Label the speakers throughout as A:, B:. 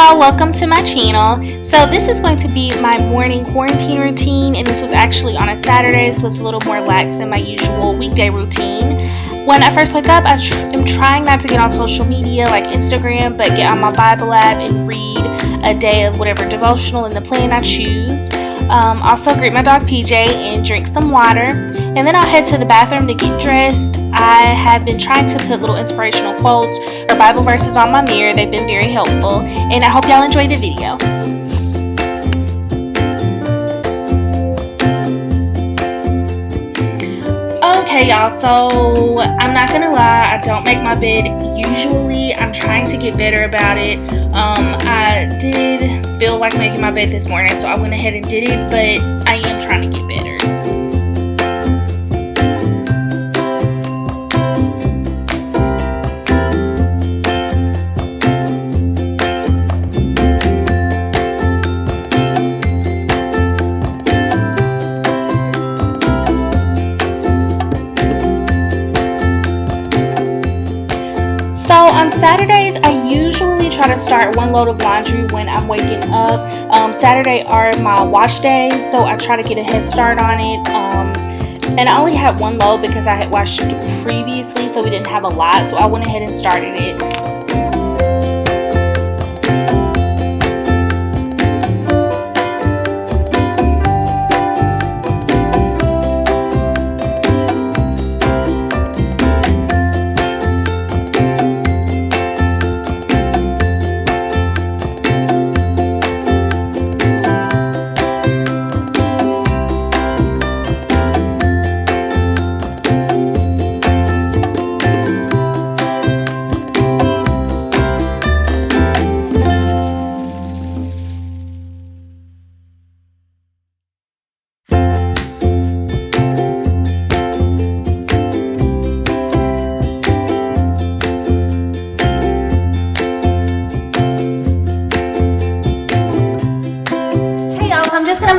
A: y'all, welcome to my channel. So this is going to be my morning quarantine routine, and this was actually on a Saturday, so it's a little more lax than my usual weekday routine. When I first wake up, I am trying not to get on social media like Instagram, but get on my Bible app and read a day of whatever devotional in the plan I choose. Also greet my dog PJ and drink some water, and then I'll head to the bathroom to get dressed. I have been trying to put little inspirational quotes or Bible verses on my mirror. They've been very helpful, and I hope y'all enjoy the video. Okay, y'all, so I'm not gonna lie, I don't make my bed usually. I'm trying to get better about it. I did feel like making my bed this morning, so I went ahead and did it, but I am trying to get better. So on Saturdays, I usually try to start one load of laundry when I'm waking up. Saturday are my wash days, so I try to get a head start on it. And I only had one load because I had washed previously, so we didn't have a lot. So I went ahead and started it.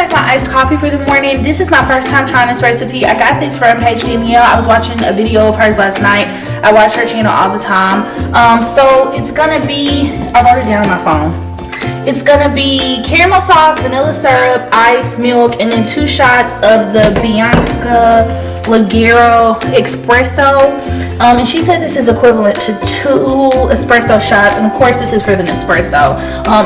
A: Iced coffee for the morning. This is my first time trying this recipe. I got this from Paige Danielle. I was watching a video of hers last night. I watch her channel all the time. So it's gonna be, I wrote it down on my phone. It's gonna be caramel sauce, vanilla syrup, ice, milk, and then 2 shots of the Bianca Leggero espresso. And she said this is equivalent to 2 espresso shots, and of course this is for the Nespresso.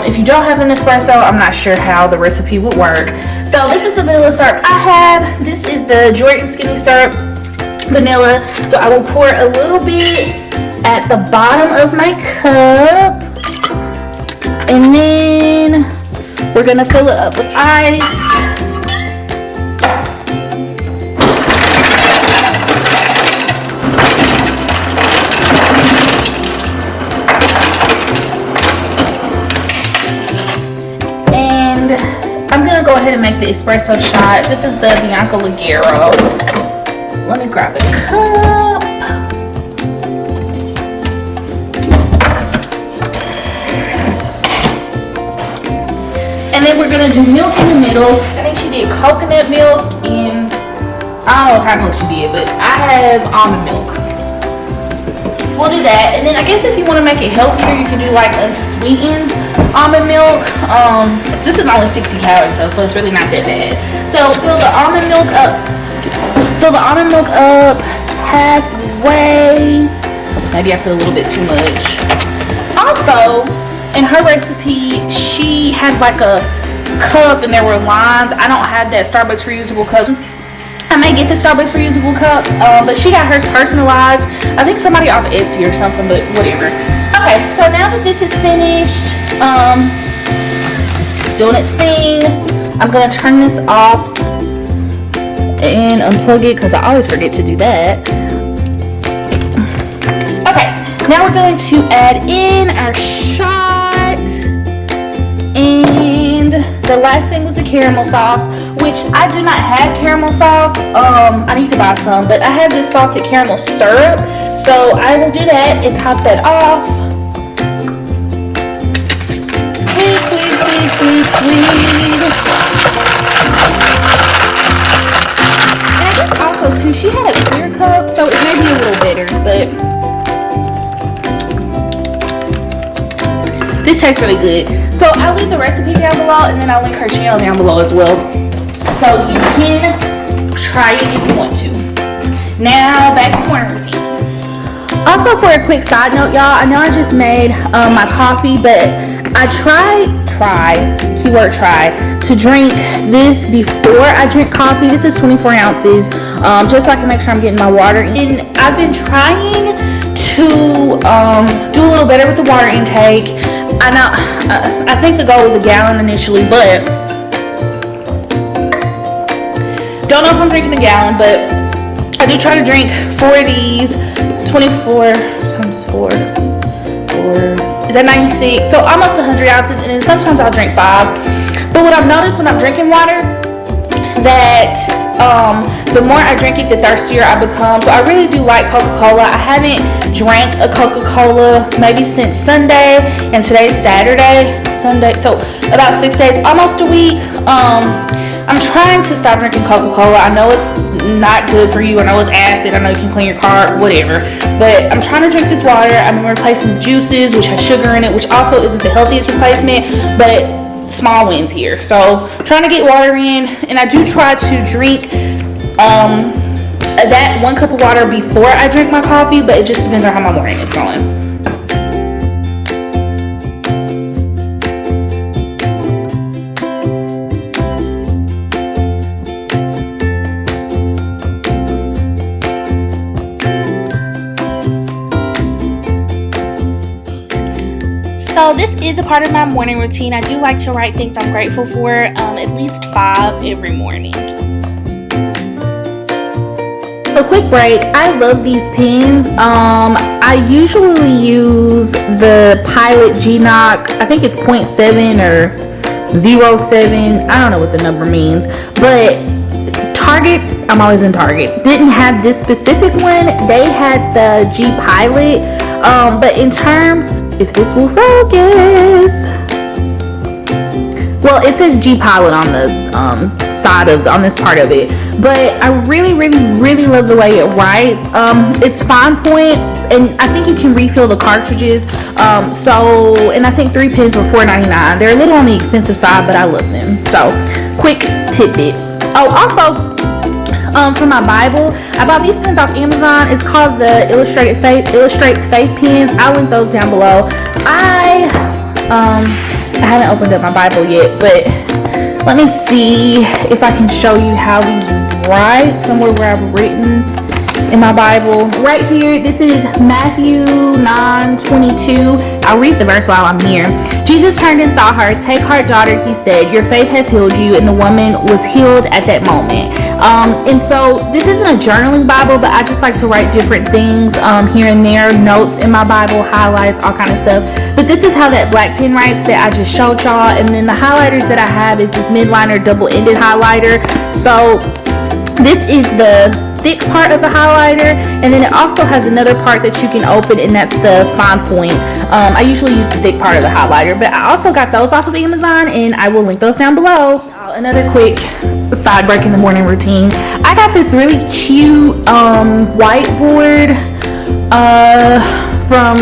A: If you don't have an espresso, I'm not sure how the recipe would work. So this is the vanilla syrup I have. This is the Jordan Skinny Syrup vanilla. So I will pour a little bit at the bottom of my cup, and then we're gonna fill it up with ice. I'm gonna go ahead and make the espresso shot. This is the Bianca Leggero. Let me grab a cup. And then we're gonna do milk in the middle. I think she did coconut milk and I don't know what kind of milk she did, but I have almond milk. We'll do that. And then I guess if you want to make it healthier, you can do like unsweetened almond milk. This is only 60 calories though, so it's really not that bad. So fill the almond milk up. Fill the almond milk up halfway. Maybe I put a little bit too much. Also, in her recipe, she had like a cup and there were lines. I don't have that Starbucks reusable cup. I may get the Starbucks reusable cup, but she got hers personalized. I think somebody off Etsy or something, but whatever. Okay, so now that this is finished, doing its thing, I'm gonna turn this off and unplug it because I always forget to do that. Okay, now we're going to add in our shot, and the last thing was the caramel sauce, which I do not have caramel sauce. I need to buy some, but I have this salted caramel syrup, so I will do that and top that off. Sweet, sweet, sweet, sweet, sweet. And I guess also too, she had a clear cup, so it may be a little bitter, but this tastes really good. So I'll leave the recipe down below, and then I'll link her channel down below as well, so you can try it if you want to. Now back to morning routine. Also, for a quick side note, y'all, I know I just made my coffee, but I try to drink this before I drink coffee. This is 24 ounces, just so I can make sure I'm getting my water in. I've been trying to do a little better with the water intake. I know, I think the goal was a gallon initially, but don't know if I'm drinking a gallon, but I do try to drink 4 of these. 24 times 4 is that 96, so almost 100 ounces, and then sometimes I'll drink 5. But what I've noticed when I'm drinking water, that the more I drink it, the thirstier I become. So I really do like Coca-Cola. I haven't drank a Coca-Cola maybe since Sunday, and today's Saturday, so about 6 days, almost a week. I'm trying to stop drinking Coca-Cola. I know it's not good for you. I know it's acid. I know you can clean your car, whatever. But I'm trying to drink this water. I've been replacing with juices, which has sugar in it, which also isn't the healthiest replacement, but small wins here. So trying to get water in, and I do try to drink that 1 cup of water before I drink my coffee, but it just depends on how my morning is going. So this is a part of my morning routine. I do like to write things I'm grateful for, at least 5 every morning. A quick break. I love these pens. I usually use the Pilot G-Knock. I think it's 0.7 or 0.7. I don't know what the number means. But Target, I'm always in Target, didn't have this specific one. They had the G Pilot. But in terms, if this will focus, well, it says G Pilot on the side of on this part of it, but I really love the way it writes. It's fine point, and I think you can refill the cartridges. And I think 3 pens were $4.99. They're a little on the expensive side, but I love them. So quick tidbit. Oh, also, for my Bible, I bought these pens off Amazon. It's called the Illustrates Faith pens. I'll link those down below. I haven't opened up my Bible yet, but let me see if I can show you how these write. Somewhere where I've written in my Bible. Right here, this is Matthew 9:22. I'll read the verse while I'm here. Jesus turned and saw her. "Take heart, daughter," he said. "Your faith has healed you." And the woman was healed at that moment. And so this isn't a journaling Bible, but I just like to write different things here and there, notes in my Bible, highlights, all kind of stuff. But this is how that black pen writes that I just showed y'all. And then the highlighters that I have is this midliner double-ended highlighter. So this is the thick part of the highlighter, and then it also has another part that you can open, and that's the fine point. I usually use the thick part of the highlighter, but I also got those off of Amazon, and I will link those down below. Another quick side break in the morning routine. I got this really cute whiteboard from,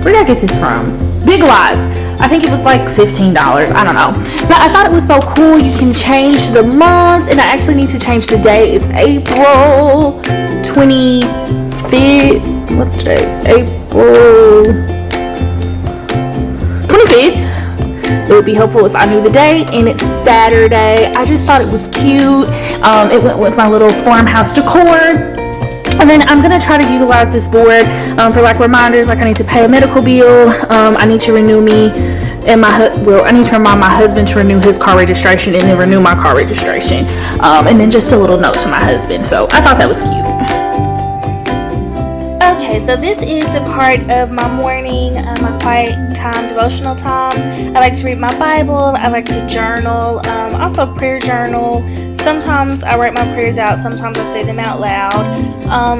A: where did I get this from? Big Lots. I think it was like $15. I don't know. But I thought it was so cool. You can change the month, and I actually need to change the date. It's April 25th. What's today? April 25th. It would be helpful if I knew the date, and it's Saturday. I just thought it was cute. It went with my little farmhouse decor. And then I'm gonna try to utilize this board for like reminders, like I need to pay a medical bill, I need to renew me and I need to remind my husband to renew his car registration, and then renew my car registration, and then just a little note to my husband. So I thought that was cute. Okay, so this is the part of my morning, my quiet time, devotional time. I like to read my Bible. I like to journal, also prayer journal. Sometimes I write my prayers out. Sometimes I say them out loud.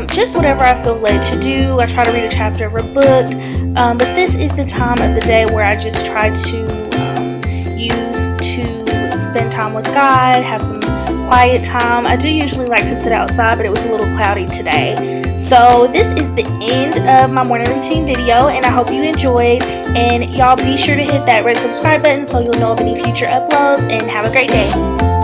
A: Just whatever I feel led to do. I try to read a chapter of a book. But this is the time of the day where I just try to use to spend time with God, have some quiet time. I do usually like to sit outside, but it was a little cloudy today. So this is the end of my morning routine video, and I hope you enjoyed. And y'all be sure to hit that red subscribe button so you'll know of any future uploads, and have a great day.